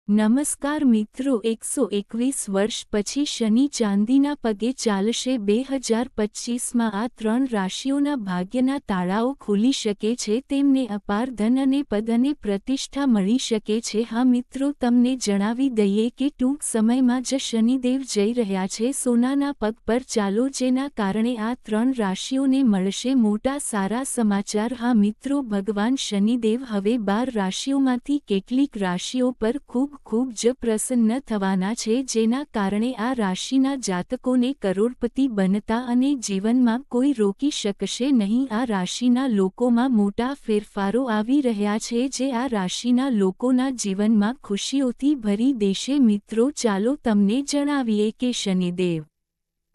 નમસ્કાર મિત્રો 121 વર્ષ પછી શનિ ચાંદીના પગે ચાલશે 2025માં આ ત્રણ રાશિઓના ભાગ્યના તાળાઓ ખુલી શકે છે તેમને અપાર ધન અને પદ અને પ્રતિષ્ઠા મળી શકે છે હા મિત્રો તમને જણાવી દઈએ કે ટૂંક સમયમાં જ શનિદેવ જઈ રહ્યા છે સોનાના પગ પર ચાલો જેના કારણે આ ત્રણ રાશિઓને મળશે મોટા સારા સમાચાર હા મિત્રો ભગવાન શનિદેવ હવે 12 રાશિઓમાંથી કેટલીક રાશિઓ પર ખૂબ જ પ્રસન્ન થવાના છે જેના કારણે આ રાશિના જાતકોને કરોડપતિ બનતા અને જીવનમાં કોઈ રોકી શકશે નહીં આ રાશિના લોકોમાં મોટા ફેરફારો આવી રહ્યા છે જે આ રાશિના લોકોના જીવનમાં ખુશીઓથી ભરી દેશે મિત્રો ચાલો તમને જણાવીએ કે શનિદેવ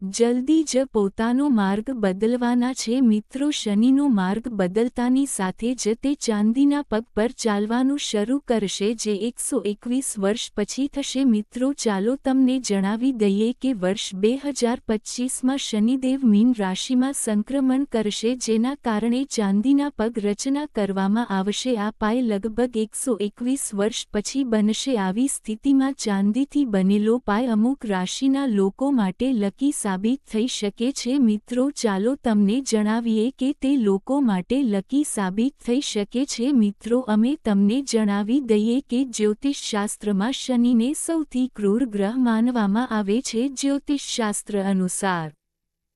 જલ્દી જ પોતાનો માર્ગ બદલવાના છે મિત્રો શનિનો માર્ગ બદલતાની સાથે જ તે ચાંદીના પગ પર ચાલવાનું શરૂ કરશે જે 121 વર્ષ પછી થશે મિત્રો ચાલો તમને જણાવી દઈએ કે વર્ષ 2025માં શનિદેવ મીન રાશિમાં સંક્રમણ કરશે જેના કારણે ચાંદીના પગ રચના કરવામાં આવશે આ પાય લગભગ 121 વર્ષ પછી બનશે આવી સ્થિતિમાં ચાંદીથી બનેલો પાય અમુક રાશિના લોકો માટે લકી સાબિત થઈ શકે છે મિત્રો ચાલો તમને જણાવીએ કે તે લોકો માટે લકી સાબિત થઈ શકે છે મિત્રો અમે તમને જણાવી દઈએ કે જ્યોતિષશાસ્ત્રમાં શનિને સૌથી ક્રૂર ગ્રહ માનવામાં આવે છે જ્યોતિષશાસ્ત્ર અનુસાર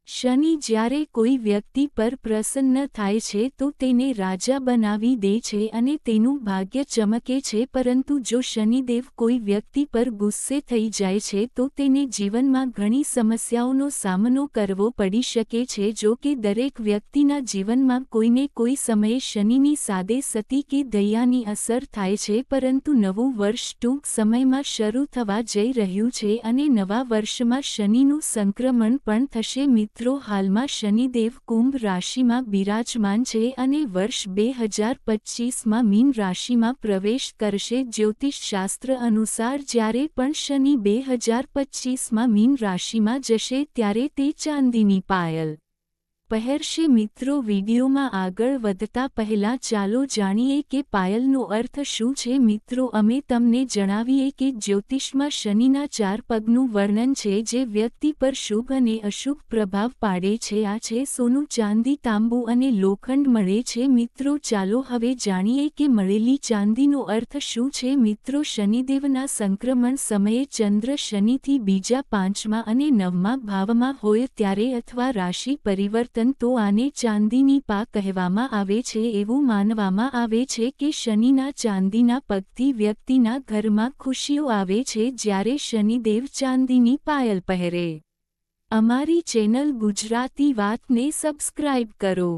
શનિ જ્યારે કોઈ વ્યક્તિ પર પ્રસન્ન થાય છે તો તેને રાજા બનાવી દે છે અને તેનું ભાગ્ય ચમકે છે પરંતુ જો શનિદેવ કોઈ વ્યક્તિ પર ગુસ્સે થઈ જાય છે તો તેને જીવનમાં ઘણી સમસ્યાઓનો સામનો કરવો પડી શકે છે જો કે દરેક વ્યક્તિના જીવનમાં કોઈને કોઈ સમયે શનિની સાદે સતી કે દયાની અસર થાય છે પરંતુ નવું વર્ષ ટૂંક સમયમાં શરૂ થવા જઈ રહ્યું છે અને નવા વર્ષમાં શનિનું સંક્રમણ પણ થશે મિત્રો હાલમાં શનિદેવ કુંભ રાશિમાં બિરાજમાન છે અને વર્ષ 2025માં મીન રાશિમાં પ્રવેશ કરશે જ્યોતિષશાસ્ત્ર અનુસાર જ્યારે પણ શનિ 2025માં મીન રાશિમાં જશે ત્યારે તે ચાંદીની પાયલ પહેરશે મિત્રો વિડીયોમાં આગળ વધતા પહેલા ચાલો જાણીએ કે પાયલનો અર્થ શું છે મિત્રો અમે તમને જણાવીએ કે જ્યોતિષમાં શનિના 4 પગનું વર્ણન છે જે વ્યક્તિ પર શુભ અને અશુભ પ્રભાવ પાડે છે આ છે સોનું ચાંદી તાંબુ અને લોખંડ મળે છે મિત્રો ચાલો હવે જાણીએ કે મળેલી ચાંદીનો અર્થ શું છે મિત્રો શનિદેવના સંક્રમણ સમયે ચંદ્ર શનિથી બીજા 5મા અને 9મા ભાવમાં હોય ત્યારે અથવા રાશિ પરિવર્તન તો આને ચાંદીની પા કહેવામાં આવે છે એવું માનવામાં આવે છે કે શનિના ચાંદીના પગથી વ્યક્તિના ઘરમાં ખુશીઓ આવે છે જ્યારે શનિદેવ ચાંદીની પાયલ પહેરે અમારી ચેનલ ગુજરાતી વાતને સબસ્ક્રાઇબ કરો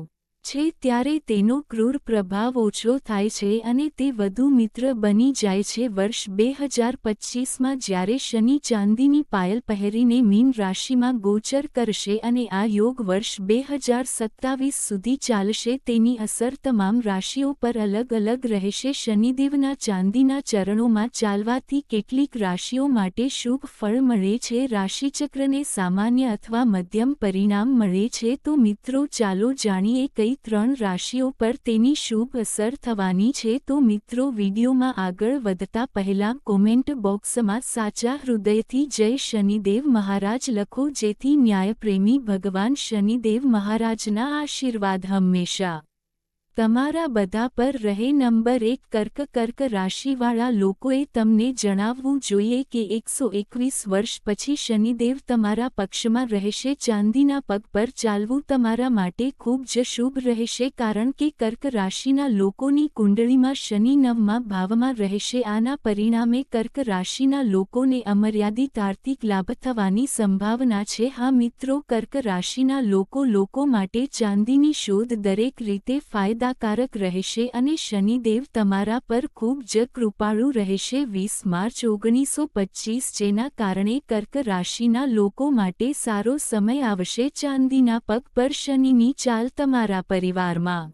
છે ત્યારે તેનો ક્રૂર પ્રભાવ ઓછો થાય છે અને તે વધુ મિત્ર બની જાય છે વર્ષ 2025માં જ્યારે શનિ ચાંદીની પાયલ પહેરીને મીન રાશિમાં ગોચર કરશે અને આ યોગ વર્ષ 2027 સુધી ચાલશે તેની અસર તમામ રાશિઓ પર અલગ અલગ રહેશે શનિદેવના ચાંદીના ચરણોમાં ચાલવાથી કેટલીક રાશિઓ માટે શુભ ફળ મળે છે રાશિચક્રને સામાન્ય અથવા મધ્યમ પરિણામ મળે છે તો મિત્રો ચાલો જાણીએ કઈ 3 રાશિઓ પર તેની શુભ અસર થવાની છે તો મિત્રો વિડીયોમાં આગળ વધતા પહેલા કોમેન્ટ બોક્સમાં સાચા હૃદયથી જય શનિદેવ મહારાજ લખો જેથી ન્યાયપ્રેમી ભગવાન શનિદેવ મહારાજના આશીર્વાદ હંમેશા તમારા બધા પર રહે નંબર 1 કર્ક રાશિવાળા લોકોએ તમને જણાવવું જોઈએ કે 121 વર્ષ પછી શનિદેવ તમારા પક્ષમાં રહેશે ચાંદીના પગ પર ચાલવું તમારા માટે ખૂબ જ શુભ રહેશે કારણ કે કર્ક રાશિના લોકોની કુંડળીમાં શનિ 9મા ભાવમાં રહેશે આના પરિણામે કર્ક રાશિના લોકોને અમર્યાદિત આર્થિક લાભ થવાની સંભાવના છે હા મિત્રો કર્ક રાશિના લોકો માટે ચાંદીની શોધ દરેક રીતે ફાયદા કારક રહેશે અને શનિદેવ તમારા પર ખૂબ જ કૃપાળુ રહેશે 20 માર્ચ 1925 જેના કારણે કર્ક રાશિના લોકો માટે સારો સમય આવશે ચાંદીના પગ પર શનિની ચાલ તમારા પરિવારમાં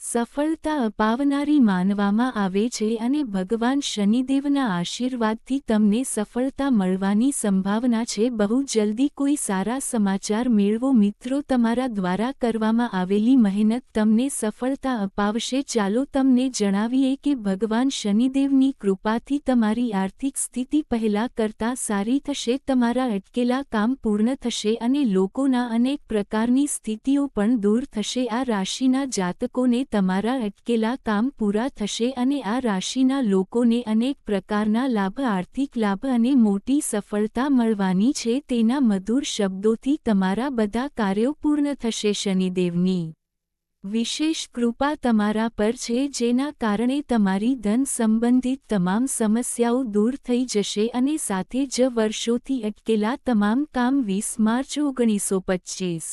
સફળતા અપાવનારી માનવામાં આવે છે અને ભગવાન શનિદેવના આશીર્વાદથી તમને સફળતા મળવાની સંભાવના છે. બહુ જલ્દી કોઈ સારા સમાચાર મેળવો મિત્રો. તમારા દ્વારા કરવામાં આવેલી મહેનત તમને સફળતા અપાવશે. ચાલો તમને જણાવીએ કે ભગવાન શનિદેવની કૃપાથી તમારી આર્થિક સ્થિતિ પહેલા કરતાં સારી થશે. તમારા અટકેલા કામ પૂર્ણ થશે અને લોકોના અનેક પ્રકારની સ્થિતિઓ પણ દૂર થશે. આ રાશિના જાતકોને તમારા અટકેલા કામ પૂરા થશે અને આ રાશિના લોકોને અનેક પ્રકારના લાભ, આર્થિક લાભ અને મોટી સફળતા મળવાની છે. તેના મધુર શબ્દોથી તમારા બધા કાર્યો પૂર્ણ થશે. શનિદેવની વિશેષ કૃપા તમારા પર છે, જેના કારણે તમારી ધન સંબંધિત તમામ સમસ્યાઓ દૂર થઈ જશે અને સાથે જ વર્ષોથી અટકેલા તમામ કામ 20 માર્ચ 1925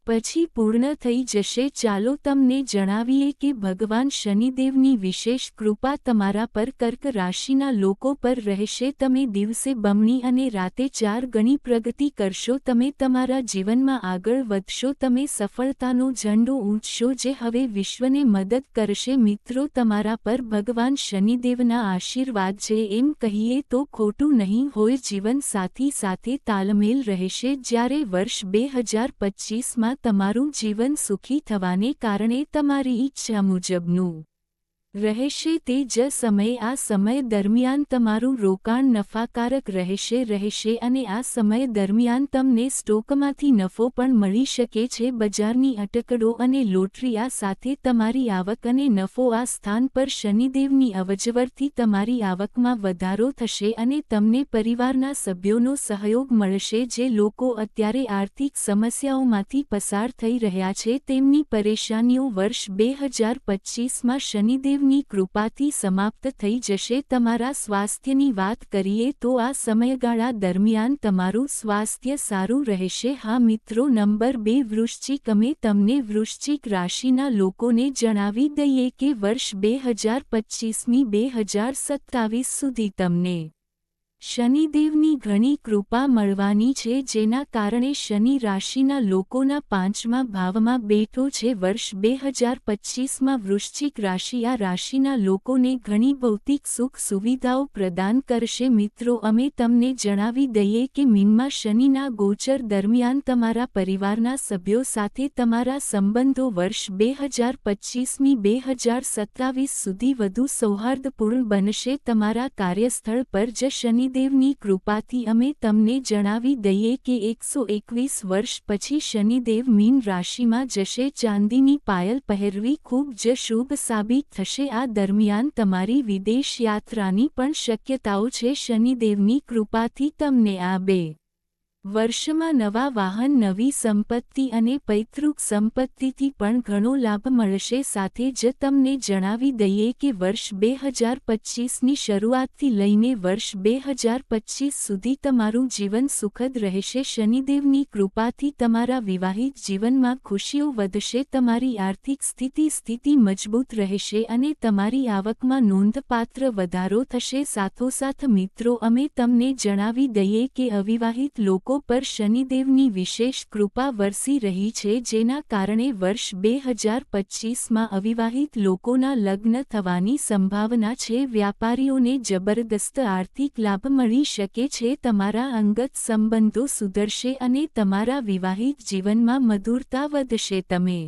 પછી પૂર્ણ થઈ જશે. ચાલો તમને જણાવીએ કે ભગવાન શનિદેવની વિશેષ કૃપા તમારા પર કર્ક રાશિના લોકો પર રહેશે. તમે દિવસે બમણી અને રાતે 4 ગણી પ્રગતિ કરશો. તમે તમારા જીવનમાં આગળ વધશો. તમે સફળતાનો ઝંડો ઊંચશો, જે હવે વિશ્વને મદદ કરશે. મિત્રો, તમારા પર ભગવાન શનિદેવના આશીર્વાદ છે એમ કહીએ તો ખોટું નહીં હોય. જીવનસાથી સાથે તાલમેલ રહેશે. જ્યારે વર્ષ 2025માં તમારું જીવન સુખી થવાને કારણે તમારી ઈચ્છા મુજબનું રહેશે. તે જ સમયે આ સમય દરમિયાન તમારું રોકાણ નફાકારક રહેશે અને આ સમય દરમિયાન તમને સ્ટોકમાંથી નફો પણ મળી શકે છે. બજારની અટકળો અને લોટરી, આ સાથે તમારી આવક અને નફો. આ સ્થાન પર શનિદેવની અવજવરથી તમારી આવકમાં વધારો થશે અને તમને પરિવારના સભ્યોનો સહયોગ મળશે. જે લોકો અત્યારે આર્થિક સમસ્યાઓમાંથી પસાર થઈ રહ્યા છે, તેમની પરેશાનીઓ વર્ષ 2025માં શનિદેવ ની કૃપાથી સમાપ્ત થઈ જશે. તમારા સ્વાસ્થ્યની વાત કરીએ તો આ સમયગાળા દરમિયાન તમારું સ્વાસ્થ્ય સારું રહેશે. હા મિત્રો, નંબર 2 વૃશ્ચિક. અમે તમને વૃશ્ચિક રાશિના લોકોને જણાવી દઈએ કે વર્ષ 2025 2027 સુધી તમને શનિદેવની ઘણી કૃપા મળવાની છે, જેના કારણે શનિ રાશિના લોકોના 5મા ભાવમાં બેઠો છે. વર્ષ 2025માં વૃશ્ચિક રાશિ આ રાશિના લોકોને ઘણી ભૌતિક સુખ સુવિધાઓ પ્રદાન કરશે. મિત્રો, અમે તમને જણાવી દઈએ કે મીનમાં શનિના ગોચર દરમિયાન તમારા પરિવારના સભ્યો સાથે તમારા સંબંધો વર્ષ 2025 2027 સુધી વધુ સૌહાર્દપૂર્ણ બનશે. તમારા કાર્યસ્થળ પર જ શનિદેવની કૃપાથી અમે તમને જણાવી દઈએ કે 121 વર્ષ પછી શનિદેવ મીન રાશિમાં જશે. ચાંદીની પાયલ પહેરવી ખૂબ જ શુભ સાબિત થશે. આ દરમિયાન તમારી વિદેશ યાત્રાની પણ શક્યતાઓ છે. શનિદેવની કૃપાથી તમને આ 2 વર્ષમાં નવા વાહન, નવી સંપત્તિ અને પૈતૃક સંપત્તિથી પણ ઘણો લાભ મળશે. સાથે જ તમને જણાવી દઈએ કે વર્ષ 2025ની શરૂઆતથી લઈને વર્ષ 2025 સુધી તમારું જીવન સુખદ રહેશે. શનિદેવની કૃપાથી તમારા વિવાહિત જીવનમાં ખુશીઓ વધશે. તમારી આર્થિક સ્થિતિ મજબૂત રહેશે અને તમારી આવકમાં નોંધપાત્ર વધારો થશે. સાથોસાથ મિત્રો, અમે તમને જણાવી દઈએ કે અવિવાહિત લોકો પર શનિદેવની વિશેષ કૃપા વરસી રહી છે, જેના કારણે વર્ષ 2025માં અવિવાહિત લોકોના લગ્ન થવાની સંભાવના છે. વ્યાપારીઓને જબરદસ્ત આર્થિક લાભ મળી શકે છે. તમારા અંગત સંબંધો સુધરશે અને તમારા વિવાહિત જીવનમાં મધુરતા વધશે. તમે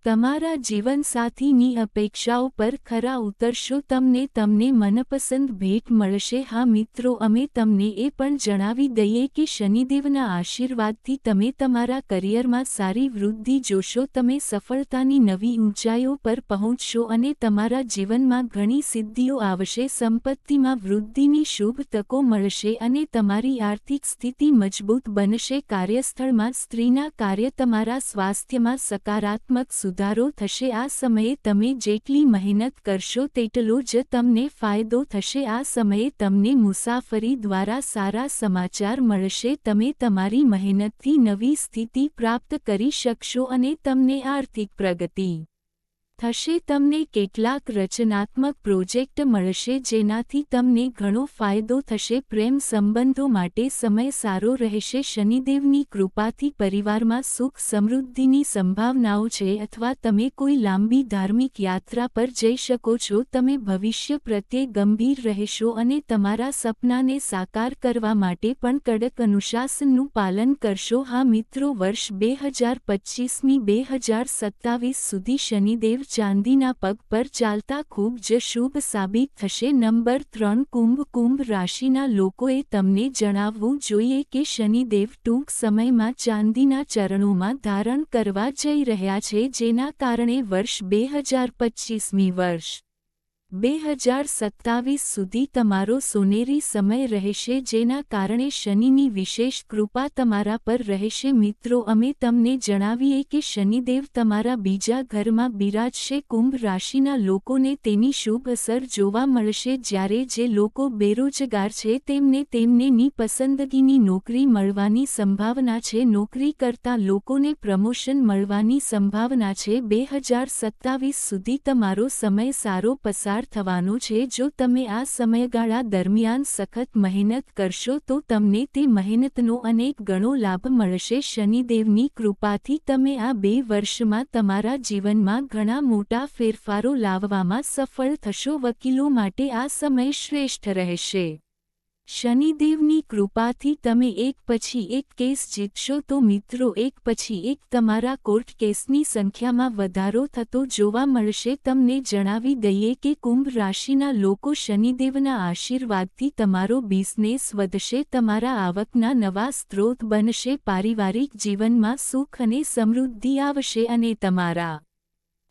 તમારા જીવનસાથીની અપેક્ષાઓ પર ખરા ઉતરશો. તમને મનપસંદ ભેટ મળશે. હા મિત્રો, અમે તમને એ પણ જણાવી દઈએ કે શનિદેવના આશીર્વાદથી તમે તમારા કરિયરમાં સારી વૃદ્ધિ જોશો. તમે સફળતાની નવી ઊંચાઈઓ પર પહોંચશો અને તમારા જીવનમાં ઘણી સિદ્ધિઓ આવશે. સંપત્તિમાં વૃદ્ધિની શુભ તકો મળશે અને તમારી આર્થિક સ્થિતિ મજબૂત બનશે. કાર્યસ્થળમાં સ્ત્રીના કાર્ય, તમારા સ્વાસ્થ્યમાં સકારાત્મક સુધારો થશે. આ સમયે તમે જેટલી મહેનત કરશો તેટલો જ તમને ફાયદો થશે. આ સમયે તમને મુસાફરી દ્વારા સારા સમાચાર મળશે. તમે તમારી મહેનતથી નવી સ્થિતિ પ્રાપ્ત કરી શકશો અને તમને આર્થિક પ્રગતિ થશે। તમને કેટલાક રચનાત્મક પ્રોજેક્ટ મળશે જેનાથી તમને ઘણો ફાયદો થશે। પ્રેમ સંબંધો માટે સમય સારો રહેશે। શનિદેવની કૃપાથી પરિવારમાં સુખ સમૃદ્ધિની સંભાવનાઓ છે અથવા તમે કોઈ લાંબી ધાર્મિક યાત્રા પર જઈ શકો છો। તમે ભવિષ્ય પ્રત્યે ગંભીર રહેશો અને તમારા સપનાને સાકાર કરવા માટે પણ કડક અનુશાસનનું પાલન કરશો। હા મિત્રો, વર્ષ 2025 2027 સુધી શનિદેવ ચાંદીના પગ પર ચાલતા ખૂબ જ શુભ સાબિત થશે। નંબર 3 કુંભ રાશિના લોકોએ તમને જણાવવું જોઈએ કે શનિદેવ ટૂંક સમયમાં ચાંદીના ચરણોમાં ધારણ કરવા જઈ રહ્યા છે, જેના કારણે વર્ષ 2025 2027 સુધી તમારો સોનેરી સમય રહેશે, જેના કારણે શનિની વિશેષ કૃપા તમારા પર રહેશે। મિત્રો, અમે તમને જણાવીએ કે શનિદેવ તમારા બીજા ઘરમાં બિરાજશે। કુંભ રાશિના લોકોને તેની શુભ અસર જોવા મળશે, જ્યારે જે લોકો બેરોજગાર છે તેમને તેમની પસંદગીની નોકરી મળવાની સંભાવના છે। નોકરી કરતા લોકોને પ્રમોશન મળવાની સંભાવના છે। 2027 સુધી તમારો સમય સારો પસાર થવાનો છે। જો તમે આ સમયગાળા દરમિયાન સખત મહેનત કરશો તો તમને તે મહેનતનો અનેક ગણો લાભ મળશે। શનિદેવની કૃપાથી તમે આ 2 વર્ષમાં તમારા જીવનમાં ઘણા મોટા ફેરફારો લાવવામાં સફળ થશો। વકીલો માટે આ સમય શ્રેષ્ઠ રહેશે। શનિદેવની કૃપાથી તમે એક પછી એક કેસ જીતશો। તો મિત્રો, એક પછી એક તમારા કોર્ટ કેસની સંખ્યામાં વધારો થતો જોવા મળશે। તમને જણાવી દઈએ કે કુંભ રાશિના લોકો, શનિદેવના આશીર્વાદથી તમારો બિઝનેસ વધશે, તમારા આવકના નવા સ્ત્રોત બનશે, પારિવારિક જીવનમાં સુખ અને સમૃદ્ધિ આવશે અને તમારા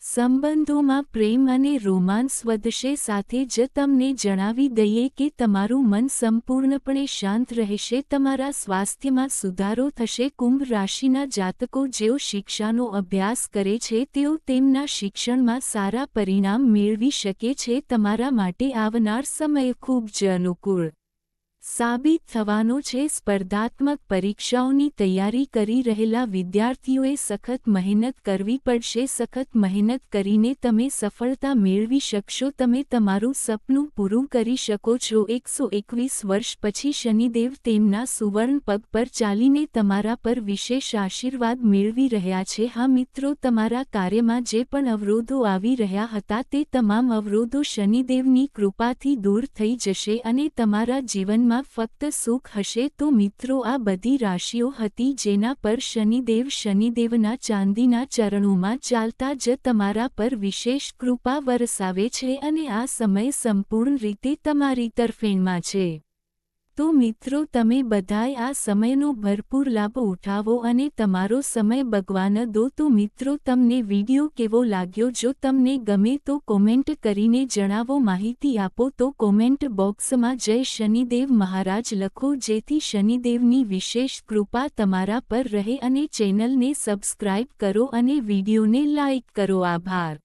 સંબંધોમાં પ્રેમ અને રોમાંસ વધશે। સાથે જ તમને જણાવી દઈએ કે તમારું મન સંપૂર્ણપણે શાંત રહેશે, તમારા સ્વાસ્થ્યમાં સુધારો થશે। કુંભ રાશિના જાતકો જેઓ શિક્ષાનો અભ્યાસ કરે છે તેઓ તેમના શિક્ષણમાં સારા પરિણામ મેળવી શકે છે। તમારા માટે આવનાર સમય ખૂબ જ અનુકૂળ સાબિત થવાનો છે। સ્પર્ધાત્મક પરીક્ષાઓની તૈયારી કરી રહેલા વિદ્યાર્થીઓએ સખત મહેનત કરવી પડશે। સખત મહેનત કરીને તમે સફળતા મેળવી શકશો, તમે તમારું સપનું પૂરું કરી શકો છો। 121 વર્ષ પછી શનિદેવ તેમના સુવર્ણ પગ પર ચાલીને તમારા પર વિશેષ આશીર્વાદ મેળવી રહ્યા છે। હા મિત્રો, તમારા કાર્યમાં જે પણ અવરોધો આવી રહ્યા હતા તે તમામ અવરોધો શનિદેવની કૃપાથી દૂર થઈ જશે અને તમારા જીવનમાં ફક્ત સુખ હશે। તો મિત્રો, આ બધી રાશિઓ હતી જેના પર શનિદેવના ચાંદીના ચરણોમાં ચાલતા જ તમારા પર વિશેષ કૃપા વરસાવે છે અને આ સમય સંપૂર્ણ રીતે તમારી તરફેણમાં છે। તો મિત્રો, તમે બધાય આ સમયનો ભરપૂર લાભ ઉઠાવો અને તમારો સમય બગવા ન દો। તો મિત્રો, તમને વિડીયો કેવો લાગ્યો? જો તમને ગમે તો કોમેન્ટ કરીને જણાવો। માહિતી આપો તો કોમેન્ટ બોક્સમાં જય શનિદેવ મહારાજ લખો, જેથી શનિદેવની વિશેષ કૃપા તમારા પર રહે। અને ચેનલને સબસ્ક્રાઇબ કરો અને વિડીયોને લાઇક કરો। આભાર।